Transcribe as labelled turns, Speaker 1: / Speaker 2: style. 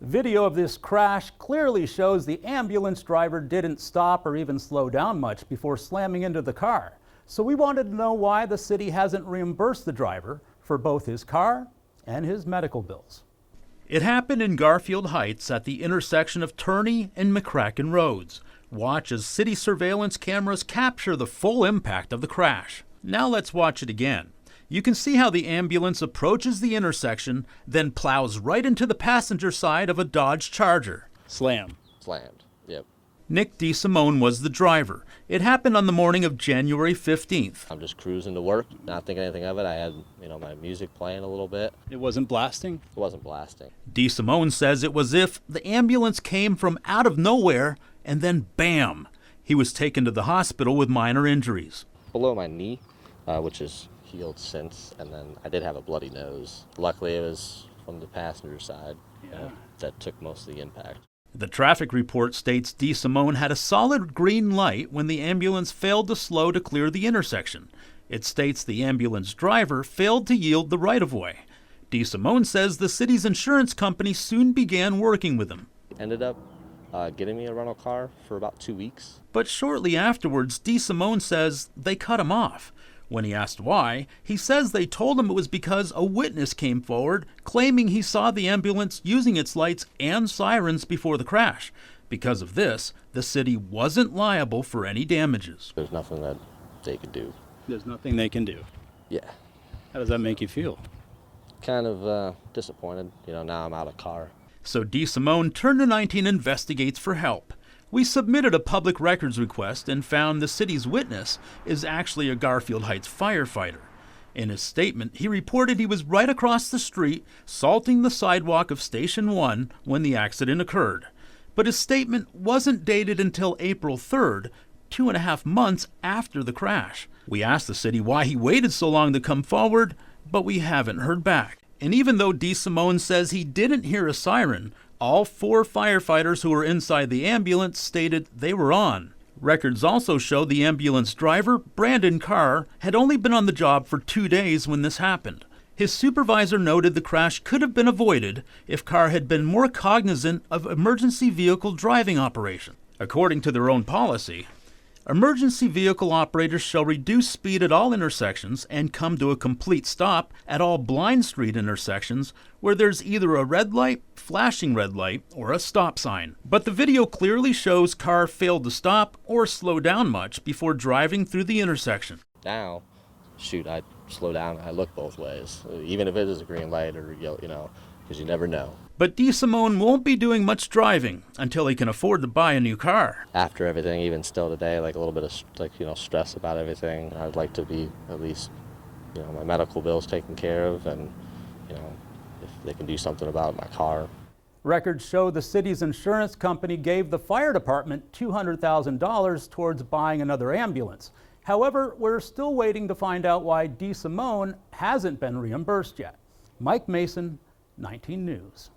Speaker 1: Video of this crash clearly shows the ambulance driver didn't stop or even slow down much before slamming into the car. So we wanted to know why the city hasn't reimbursed the driver for both his car and his medical bills.
Speaker 2: It happened in Garfield Heights at the intersection of Turney and McCracken Roads. Watch as city surveillance cameras capture the full impact of the crash. Now let's watch it again. You can see how the ambulance approaches the intersection, then plows right into the passenger side of a Dodge Charger.
Speaker 3: Slammed, yep.
Speaker 2: Nick DeSimone was the driver. It happened on the morning of January 15th.
Speaker 4: I'm just cruising to work, not thinking anything of it. I had, my music playing a little bit.
Speaker 3: It wasn't blasting?
Speaker 4: It wasn't blasting.
Speaker 2: DeSimone says it was as if the ambulance came from out of nowhere and then bam! He was taken to the hospital with minor injuries.
Speaker 4: Below my knee, which is healed since, and then I did have a bloody nose. Luckily it was from the passenger side that took most of the impact.
Speaker 2: The traffic report states DeSimone had a solid green light when the ambulance failed to slow to clear the intersection. It states the ambulance driver failed to yield the right-of-way. DeSimone says the city's insurance company soon began working with him.
Speaker 4: Ended up getting me a rental car for about 2 weeks.
Speaker 2: But shortly afterwards, DeSimone says they cut him off. When he asked why, he says they told him it was because a witness came forward claiming he saw the ambulance using its lights and sirens before the crash. Because of this, the city wasn't liable for any damages.
Speaker 4: There's nothing that they could do.
Speaker 3: There's nothing they can do?
Speaker 4: Yeah.
Speaker 3: How does that make you feel?
Speaker 4: Kind of disappointed. Now I'm out of car.
Speaker 2: So DeSimone turned to 19 Investigates for help. We submitted a public records request and found the city's witness is actually a Garfield Heights firefighter. In his statement, he reported he was right across the street, salting the sidewalk of Station 1 when the accident occurred. But his statement wasn't dated until April 3rd, 2.5 months after the crash. We asked the city why he waited so long to come forward, but we haven't heard back. And even though DeSimone says he didn't hear a siren, all 4 firefighters who were inside the ambulance stated they were on. Records also show the ambulance driver, Brandon Carr, had only been on the job for 2 days when this happened. His supervisor noted the crash could have been avoided if Carr had been more cognizant of emergency vehicle driving operation. According to their own policy, emergency vehicle operators shall reduce speed at all intersections and come to a complete stop at all blind street intersections where there's either a red light, flashing red light, or a stop sign. But the video clearly shows Carr failed to stop or slow down much before driving through the intersection.
Speaker 4: Now, I slow down, I look both ways, even if it is a green light or yellow, because you never know.
Speaker 2: But DeSimone won't be doing much driving until he can afford to buy a new car.
Speaker 4: After everything, even still today, a little bit of stress about everything. I'd like to be at least, my medical bills taken care of, and if they can do something about my car.
Speaker 1: Records show the city's insurance company gave the fire department $200,000 towards buying another ambulance. However, we're still waiting to find out why DeSimone hasn't been reimbursed yet. Mike Mason, 19 News.